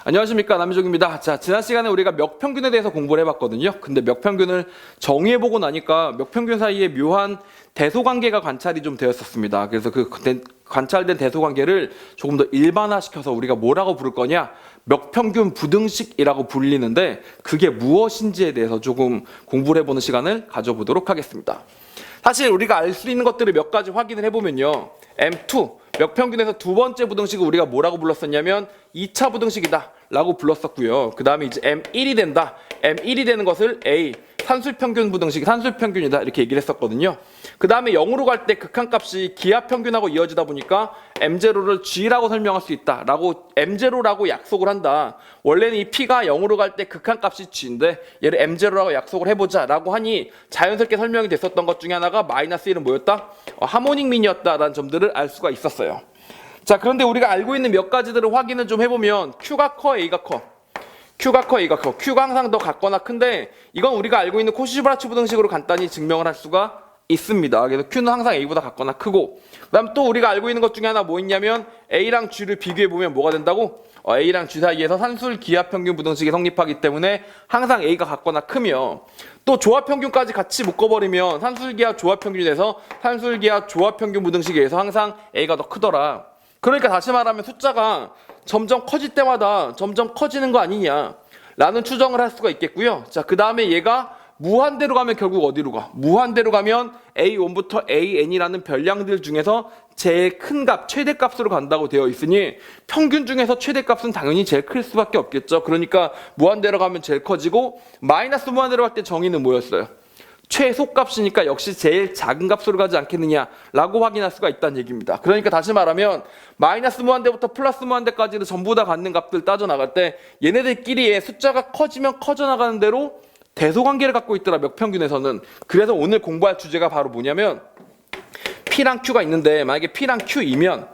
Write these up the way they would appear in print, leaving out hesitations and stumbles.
안녕하십니까, 남희종입니다. 자, 지난 시간에 우리가 역평균에 대해서 공부를 해봤거든요. 근데 역평균을 정의해보고 나니까 역평균 사이에 묘한 대소관계가 관찰이 좀 되었었습니다. 그래서 그 관찰된 대소관계를 조금 더 일반화시켜서 우리가 뭐라고 부를 거냐, 역평균 부등식이라고 불리는데 그게 무엇인지에 대해서 조금 공부를 해보는 시간을 가져보도록 하겠습니다. 사실 우리가 알 수 있는 것들을 몇 가지 확인을 해보면요, M2 역평균에서 두 번째 부등식을 우리가 뭐라고 불렀었냐면 2차 부등식이다 라고 불렀었고요. 그 다음에 이제 M1이 된다, M1이 되는 것을 A 산술평균 부등식, 산술평균이다 이렇게 얘기를 했었거든요. 그 다음에 0으로 갈 때 극한값이 기하평균하고 이어지다 보니까 M0를 G라고 설명할 수 있다 라고 M0라고 약속을 한다. 원래는 이 P가 0으로 갈 때 극한값이 G인데 얘를 M0라고 약속을 해보자 라고 하니 자연스럽게 설명이 됐었던 것 중에 하나가 마이너스 1은 뭐였다? 하모닉 미니였다라는 점들을 알 수가 있었어요. 자, 그런데 우리가 알고 있는 몇 가지들을 확인을 좀 해보면 Q가 커, A가 커. Q가 커, A가 커. Q가 항상 더 같거나 큰데 이건 우리가 알고 있는 코시-브라치 부등식으로 간단히 증명을 할 수가 있습니다. 그래서 Q는 항상 A보다 같거나 크고, 그 다음 또 우리가 알고 있는 것 중에 하나 뭐 있냐면 A랑 G를 비교해보면 뭐가 된다고? A랑 G 사이에서 산술 기하평균 부등식이 성립하기 때문에 항상 A가 같거나 크며, 또 조합평균까지 같이 묶어버리면 산술기하 조합평균이 돼서 산술기하 조합평균 부등식에 의해서 항상 A가 더 크더라. 그러니까 다시 말하면 숫자가 점점 커질 때마다 점점 커지는 거 아니냐 라는 추정을 할 수가 있겠고요. 자, 그 다음에 얘가 무한대로 가면 결국 어디로 가? 무한대로 가면 A1부터 AN이라는 별량들 중에서 제일 큰 값, 최대값으로 간다고 되어 있으니 평균 중에서 최대값은 당연히 제일 클 수밖에 없겠죠. 그러니까 무한대로 가면 제일 커지고, 마이너스 무한대로 갈 때 정의는 뭐였어요? 최소값이니까 역시 제일 작은 값으로 가지 않겠느냐라고 확인할 수가 있다는 얘기입니다. 그러니까 다시 말하면 마이너스 무한대부터 플러스 무한대까지를 전부 다 갖는 값들 따져나갈 때 얘네들끼리의 숫자가 커지면 커져나가는 대로 대소관계를 갖고 있더라, 역평균에서는. 그래서 오늘 공부할 주제가 바로 뭐냐면 P랑 Q가 있는데 만약에 P랑 Q이면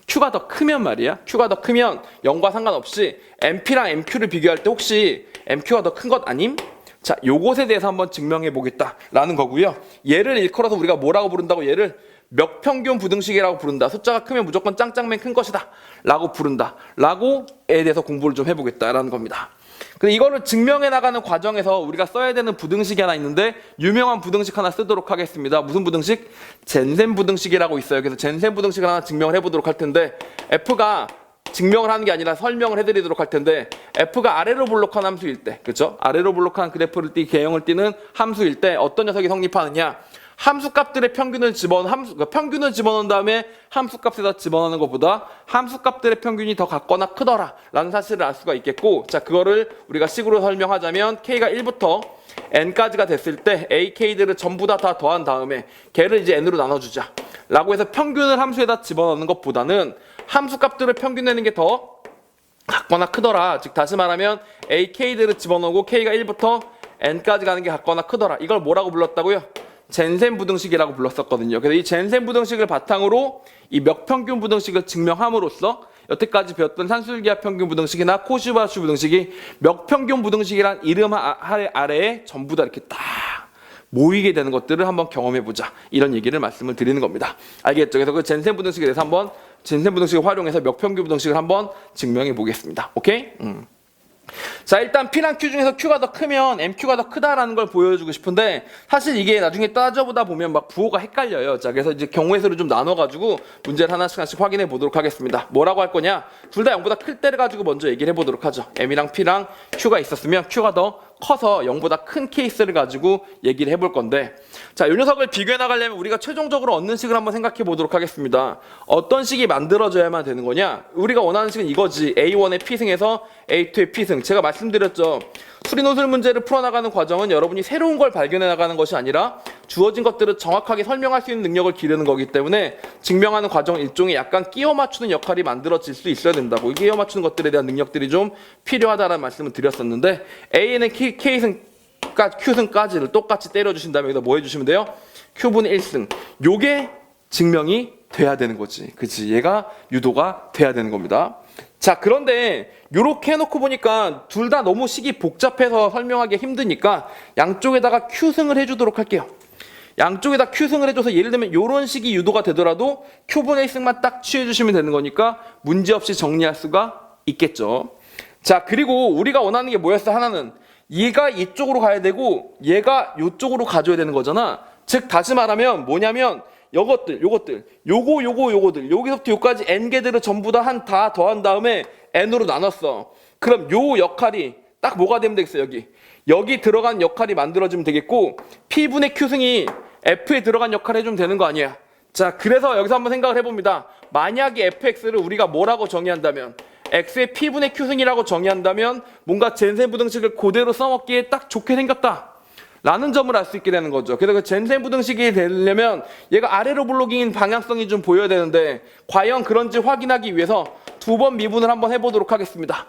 Q가 더 크면 말이야, Q가 더 크면 0과 상관없이 MP랑 MQ를 비교할 때 혹시 MQ가 더 큰 것 아님? 자, 요것에 대해서 한번 증명해 보겠다라는 거고요. 얘를 일컬어서 우리가 뭐라고 부른다고? 얘를 역평균 부등식이라고 부른다. 숫자가 크면 무조건 짱짱맨 큰 것이다 라고 부른다 라고에 대해서 공부를 좀 해보겠다라는 겁니다. 근데 이거를 증명해 나가는 과정에서 우리가 써야 되는 부등식이 하나 있는데 유명한 부등식 하나 쓰도록 하겠습니다. 무슨 부등식? 젠센 부등식이라고 있어요. 그래서 젠센 부등식을 하나 증명을 해보도록 할 텐데, F가 증명을 하는 게 아니라 설명을 해드리도록 할 텐데, F가 아래로 볼록한 함수일 때, 그렇죠? 아래로 볼록한 그래프를 개형을 띠는 함수일 때 어떤 녀석이 성립하느냐? 함수값들의 평균을 평균을 집어넣은 다음에 함수값에다 집어넣는 것보다 함수값들의 평균이 더 같거나 크더라 라는 사실을 알 수가 있겠고, 자, 그거를 우리가 식으로 설명하자면 K가 1부터 N까지가 됐을 때 AK들을 전부 다 더한 다음에 걔를 이제 N으로 나눠주자 라고 해서 평균을 함수에다 집어넣는 것보다는 함수값들을 평균 내는 게 더 같거나 크더라. 즉 다시 말하면 AK들을 집어넣고 K가 1부터 N까지 가는 게 같거나 크더라. 이걸 뭐라고 불렀다고요? 젠센 부등식이라고 불렀었거든요. 그래서 이 젠센 부등식을 바탕으로 이 역평균 부등식을 증명함으로써 여태까지 배웠던 산술기하 평균 부등식이나 코시-브라치 부등식이 역평균 부등식이란 이름 아래에 전부 다 이렇게 딱 모이게 되는 것들을 한번 경험해보자, 이런 얘기를 말씀을 드리는 겁니다. 알겠죠? 그래서 그 젠센 부등식에 대해서 한번 젠센 부등식을 활용해서 역평균 부등식을 한번 증명해 보겠습니다. 오케이? 자, 일단 P랑 Q 중에서 Q가 더 크면 MQ가 더 크다라는 걸 보여주고 싶은데, 사실 이게 나중에 따져보다 보면 막 부호가 헷갈려요. 자, 그래서 이제 경우의 수를 좀 나눠가지고 문제를 하나씩 확인해 보도록 하겠습니다. 뭐라고 할 거냐? 둘 다 0보다 클 때를 가지고 먼저 얘기를 해보도록 하죠. M이랑 P랑 Q가 있었으면 Q가 더 커서 0보다 큰 케이스를 가지고 얘기를 해볼 건데, 자, 이 녀석을 비교해 나가려면 우리가 최종적으로 얻는 식을 한번 생각해 보도록 하겠습니다. 어떤 식이 만들어져야만 되는 거냐? 우리가 원하는 식은 이거지. A1의 P승에서 A2의 P승. 제가 말씀드렸죠. 수리노술 문제를 풀어나가는 과정은 여러분이 새로운 걸 발견해 나가는 것이 아니라 주어진 것들을 정확하게 설명할 수 있는 능력을 기르는 거기 때문에 증명하는 과정 일종의 약간 끼워 맞추는 역할이 만들어질 수 있어야 된다고. 이 끼워 맞추는 것들에 대한 능력들이 좀 필요하다는 말씀을 드렸었는데, A는 Q승까지를 똑같이 때려주신 다음에 여기다 뭐 해주시면 돼요? Q분의 1승. 요게 증명이 돼야 되는 거지. 그치? 얘가 유도가 돼야 되는 겁니다. 자, 그런데 요렇게 해놓고 보니까 둘 다 너무 식이 복잡해서 설명하기 힘드니까 양쪽에다가 Q승을 해주도록 할게요. 양쪽에다 Q승을 해줘서 예를 들면 요런 식이 유도가 되더라도 Q분의 1승만 딱 취해주시면 되는 거니까 문제없이 정리할 수가 있겠죠. 자, 그리고 우리가 원하는 게 뭐였어? 하나는 얘가 이쪽으로 가야 되고 얘가 이쪽으로 가줘야 되는 거잖아. 즉 다시 말하면 뭐냐면 요것들 요거들 여기서부터 요까지 n개들을 전부 다 더한 다음에 n으로 나눴어. 그럼 요 역할이 딱 뭐가 되면 되겠어? 여기 들어간 역할이 만들어지면 되겠고 P분의 Q승이 F에 들어간 역할을 해주면 되는 거 아니야. 자, 그래서 여기서 한번 생각을 해봅니다. 만약에 fx를 우리가 뭐라고 정의한다면 x의 P분의 Q승이라고 정의한다면 뭔가 젠센 부등식을 그대로 써먹기에 딱 좋게 생겼다 라는 점을 알 수 있게 되는 거죠. 그래서 그 젠센 부등식이 되려면 얘가 아래로 블록인 방향성이 좀 보여야 되는데 과연 그런지 확인하기 위해서 두 번 미분을 한번 해보도록 하겠습니다.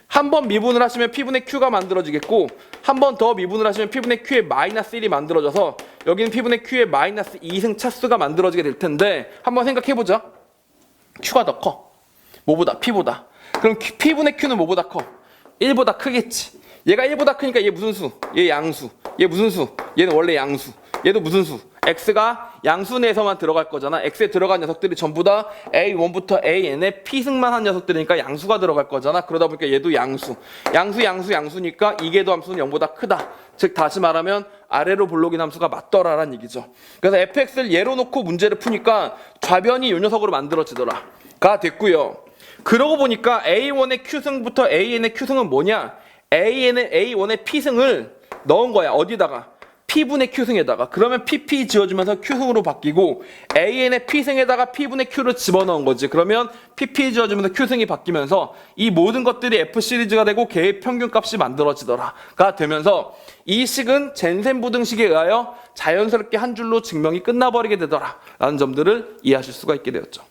한 번 미분을 하시면 P분의 Q가 만들어지겠고 한 번 더 미분을 하시면 P분의 Q의 마이너스 1이 만들어져서 여기는 P분의 Q의 마이너스 2승 차수가 만들어지게 될 텐데 한번 생각해보자. Q가 더 커. 뭐보다? P보다. 그럼 P분의 Q는 뭐보다 커? 1보다 크겠지. 얘가 1보다 크니까 얘 무슨 수? 얘 양수. 얘 무슨 수? 얘는 원래 양수. 얘도 무슨 수? x가 양수 내에서만 들어갈 거잖아. x에 들어간 녀석들이 전부 다 a1부터 an의 p승만 한 녀석들이니까 양수가 들어갈 거잖아. 그러다 보니까 얘도 양수. 양수니까 이계도 함수는 0보다 크다. 즉 다시 말하면 아래로 블록인 함수가 맞더라라는 얘기죠. 그래서 fx를 예로 놓고 문제를 푸니까 좌변이 이 녀석으로 만들어지더라. 가 됐고요. 그러고 보니까 a1의 q승부터 an의 q승은 뭐냐? a1의 p승을 넣은 거야. 어디다가? P분의 Q승에다가. 그러면 PP 지어주면서 Q승으로 바뀌고 AN의 P승에다가 P분의 Q를 집어넣은 거지. 그러면 PP 지어주면서 Q승이 바뀌면서 이 모든 것들이 F 시리즈가 되고 걔의 평균값이 만들어지더라가 되면서 이 식은 젠센 부등식에 의하여 자연스럽게 한 줄로 증명이 끝나버리게 되더라 라는 점들을 이해하실 수가 있게 되었죠.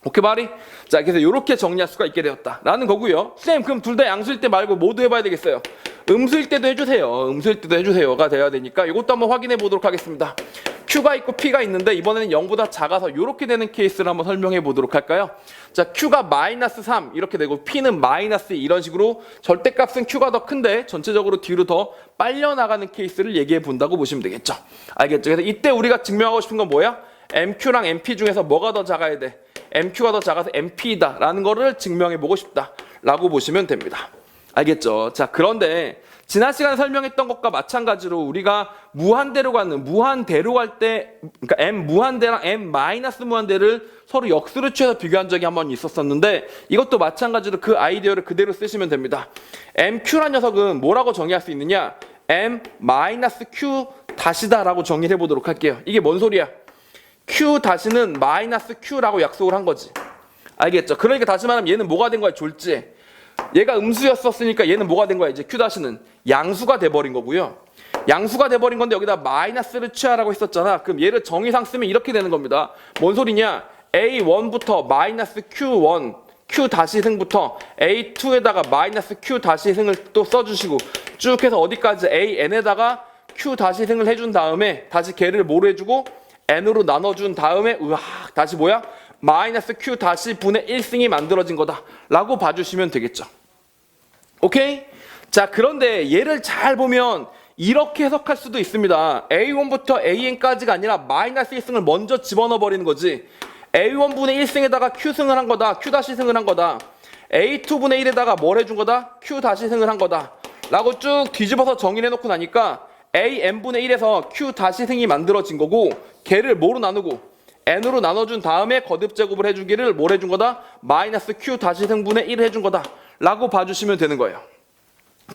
오케이 말이? 자, 그래서 이렇게 정리할 수가 있게 되었다 라는 거고요. 쌤 그럼 둘 다 양수일 때 말고 모두 해봐야 되겠어요. 음수일 때도 해주세요. 음수일 때도 해주세요가 돼야 되니까 이것도 한번 확인해 보도록 하겠습니다. Q가 있고 P가 있는데 이번에는 0보다 작아서 이렇게 되는 케이스를 한번 설명해 보도록 할까요? 자, Q가 마이너스 3 이렇게 되고 P는 마이너스 2 이런 식으로 절대값은 Q가 더 큰데 전체적으로 뒤로 더 빨려나가는 케이스를 얘기해 본다고 보시면 되겠죠. 알겠죠? 그래서 이때 우리가 증명하고 싶은 건 뭐야? MQ랑 MP 중에서 뭐가 더 작아야 돼? MQ가 더 작아서 MP이다 라는 거를 증명해 보고 싶다 라고 보시면 됩니다. 알겠죠? 자, 그런데 지난 시간에 설명했던 것과 마찬가지로 우리가 무한대로 갈 때 그러니까 M 무한대랑 M 마이너스 무한대를 서로 역수를 취해서 비교한 적이 한번 있었었는데 이것도 마찬가지로 그 아이디어를 그대로 쓰시면 됩니다. MQ란 녀석은 뭐라고 정의할 수 있느냐? M 마이너스 Q 다시다 라고 정의를 해보도록 할게요. 이게 뭔 소리야? Q 다시는 마이너스 Q라고 약속을 한 거지. 알겠죠? 그러니까 다시 말하면 얘는 뭐가 된 거야? 졸지에. 얘가 음수였었으니까 얘는 뭐가 된 거야? 이제 Q 다시는 양수가 돼버린 거고요. 양수가 돼버린 건데 여기다 마이너스를 취하라고 했었잖아. 그럼 얘를 정의상 쓰면 이렇게 되는 겁니다. 뭔 소리냐? A1부터 마이너스 Q1 Q 다시 승부터 A2에다가 마이너스 Q 다시 승을 또 써주시고 쭉 해서 어디까지 AN에다가 Q 다시 승을 해준 다음에 다시 걔를 뭐로 해주고 N으로 나눠준 다음에 으악 다시 뭐야? 마이너스 Q 다시 분의 1승이 만들어진 거다 라고 봐주시면 되겠죠. 오케이? 자, 그런데 얘를 잘 보면 이렇게 해석할 수도 있습니다. A1부터 AN까지가 아니라 마이너스 1승을 먼저 집어넣어 버리는 거지. A1분의 1승에다가 Q승을 한 거다. Q 다시 승을 한 거다. A2분의 1에다가 뭘 해준 거다? Q 다시 승을 한 거다 라고 쭉 뒤집어서 정의를 해놓고 나니까 AN분의 1에서 Q 다시 승이 만들어진 거고 걔를 뭐로 나누고 n으로 나눠준 다음에 거듭 제곱을 해주기를 뭘 해준 거다? 마이너스 q 다시 승분의 1을 해준 거다 라고 봐주시면 되는 거예요.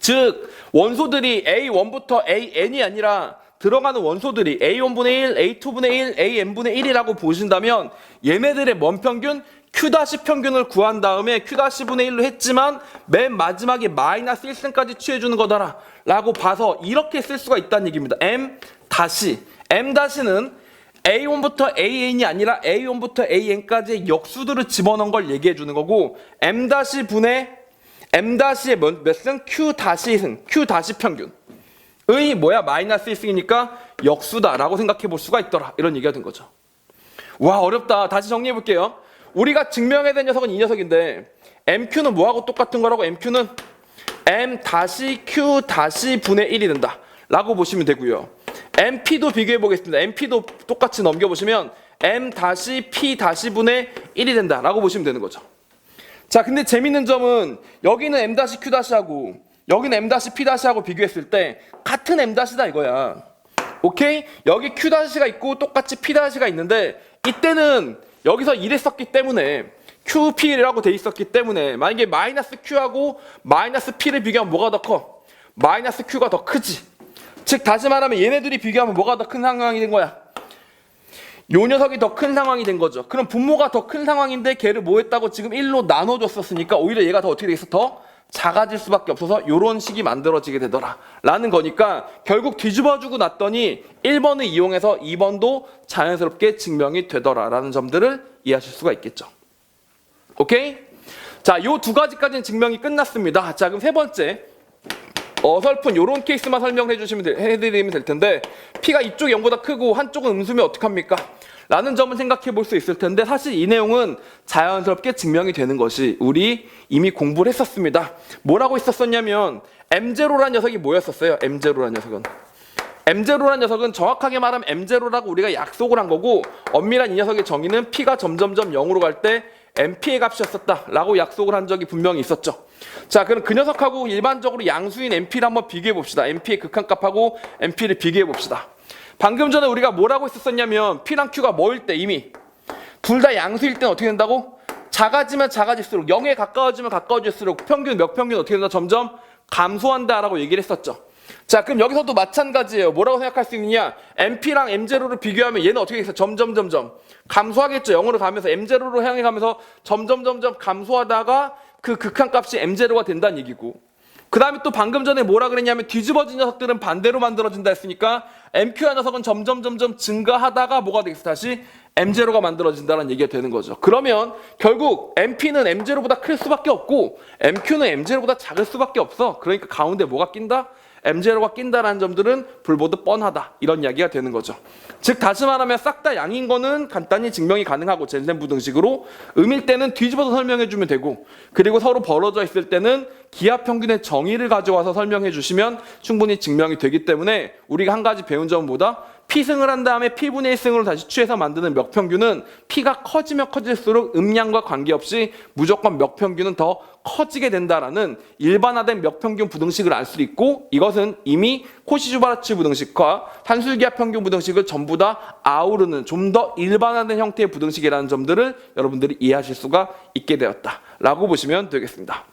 즉 원소들이 a1부터 an이 아니라 들어가는 원소들이 a1분의 1, a2분의 1, an분의 1이라고 보신다면 얘네들의 먼 평균 q' 평균을 구한 다음에 q'분의 1로 했지만 맨 마지막에 마이너스 1승까지 취해주는 거다 라고 봐서 이렇게 쓸 수가 있다는 얘기입니다. M''는 A1부터 AN이 아니라 A1부터 AN까지의 역수들을 집어넣은 걸 얘기해 주는 거고 M''의 몇 승? Q 다시 승, Q 다시 평균의 뭐야? 마이너스 1승이니까 역수다라고 생각해 볼 수가 있더라 이런 얘기가 된 거죠. 와 어렵다. 다시 정리해 볼게요. 우리가 증명해야 될 녀석은 이 녀석인데 MQ는 뭐하고 똑같은 거라고? MQ는 M 다시 Q 다시 분의 1이 된다 라고 보시면 되고요. MP도 비교해 보겠습니다. MP도 똑같이 넘겨보시면 M 다시 P 다시 분의 1이 된다 라고 보시면 되는 거죠. 자, 근데 재밌는 점은 여기는 M-Q-하고 여기는 M-P-하고 비교했을 때 같은 M-다 이거야. 오케이? 여기 Q-가 있고 똑같이 P-가 있는데 이때는 여기서 이랬었기 때문에 QP라고 돼 있었기 때문에 만약에 마이너스 Q하고 마이너스 P를 비교하면 뭐가 더 커? 마이너스 Q가 더 크지. 즉 다시 말하면 얘네들이 비교하면 뭐가 더 큰 상황이 된 거야? 요 녀석이 더 큰 상황이 된 거죠. 그럼 분모가 더 큰 상황인데 걔를 뭐 했다고 지금 1로 나눠줬었으니까 오히려 얘가 더 어떻게 되겠어? 더 작아질 수밖에 없어서 요런 식이 만들어지게 되더라 라는 거니까 결국 뒤집어주고 났더니 1번을 이용해서 2번도 자연스럽게 증명이 되더라 라는 점들을 이해하실 수가 있겠죠. 오케이? 자, 요 두 가지까지는 증명이 끝났습니다. 자, 그럼 세 번째 어설픈 요런 케이스만 해드리면 될 텐데 P가 이쪽이 0보다 크고 한쪽은 음수면 어떡합니까? 라는 점을 생각해 볼 수 있을 텐데 사실 이 내용은 자연스럽게 증명이 되는 것이 우리 이미 공부를 했었습니다. 뭐라고 했었냐면 M0라는 녀석이 뭐였었어요? M0라는 녀석은 M0라는 녀석은 정확하게 말하면 M0라고 우리가 약속을 한 거고 엄밀한 이 녀석의 정의는 P가 점점점 0으로 갈 때 MP의 값이었었다 라고 약속을 한 적이 분명히 있었죠. 자, 그럼 그 녀석하고 일반적으로 양수인 MP를 한번 비교해 봅시다. MP의 극한값하고 MP를 비교해 봅시다. 방금 전에 우리가 뭐라고 했었냐면 P랑 Q가 뭐일 때 이미 둘 다 양수일 때는 어떻게 된다고? 작아지면 작아질수록 0에 가까워지면 가까워질수록 몇평균 어떻게 된다? 점점 감소한다 라고 얘기를 했었죠. 자, 그럼 여기서도 마찬가지예요. 뭐라고 생각할 수 있느냐? MP랑 M0를 비교하면 얘는 어떻게 되겠어? 점점 감소하겠죠. 0으로 가면서 M0로 향해 가면서 점점 감소하다가 그 극한값이 M0가 된다는 얘기고, 그 다음에 또 방금 전에 뭐라 그랬냐면 뒤집어진 녀석들은 반대로 만들어진다 했으니까 MQ한 녀석은 점점 증가하다가 뭐가 되겠어? 다시 M0가 만들어진다는 얘기가 되는 거죠. 그러면 결국 MP는 M0보다 클 수밖에 없고 MQ는 M0보다 작을 수밖에 없어. 그러니까 가운데 뭐가 낀다? M0가 낀다라는 점들은 불보듯 뻔하다 이런 이야기가 되는 거죠. 즉 다시 말하면 싹 다 양인 거는 간단히 증명이 가능하고 젠센 부등식으로, 음일 때는 뒤집어서 설명해 주면 되고, 그리고 서로 벌어져 있을 때는 기하평균의 정의를 가져와서 설명해 주시면 충분히 증명이 되기 때문에 우리가 한 가지 배운 점은 뭐다? P승을 한 다음에 P분의 1승으로 다시 취해서 만드는 역평균은 P가 커지면 커질수록 음량과 관계없이 무조건 역평균은 더 커지게 된다라는 일반화된 역평균 부등식을 알 수 있고, 이것은 이미 코시-슈바르츠 부등식과 산술기하평균 부등식을 전부 다 아우르는 좀 더 일반화된 형태의 부등식이라는 점들을 여러분들이 이해하실 수가 있게 되었다라고 보시면 되겠습니다.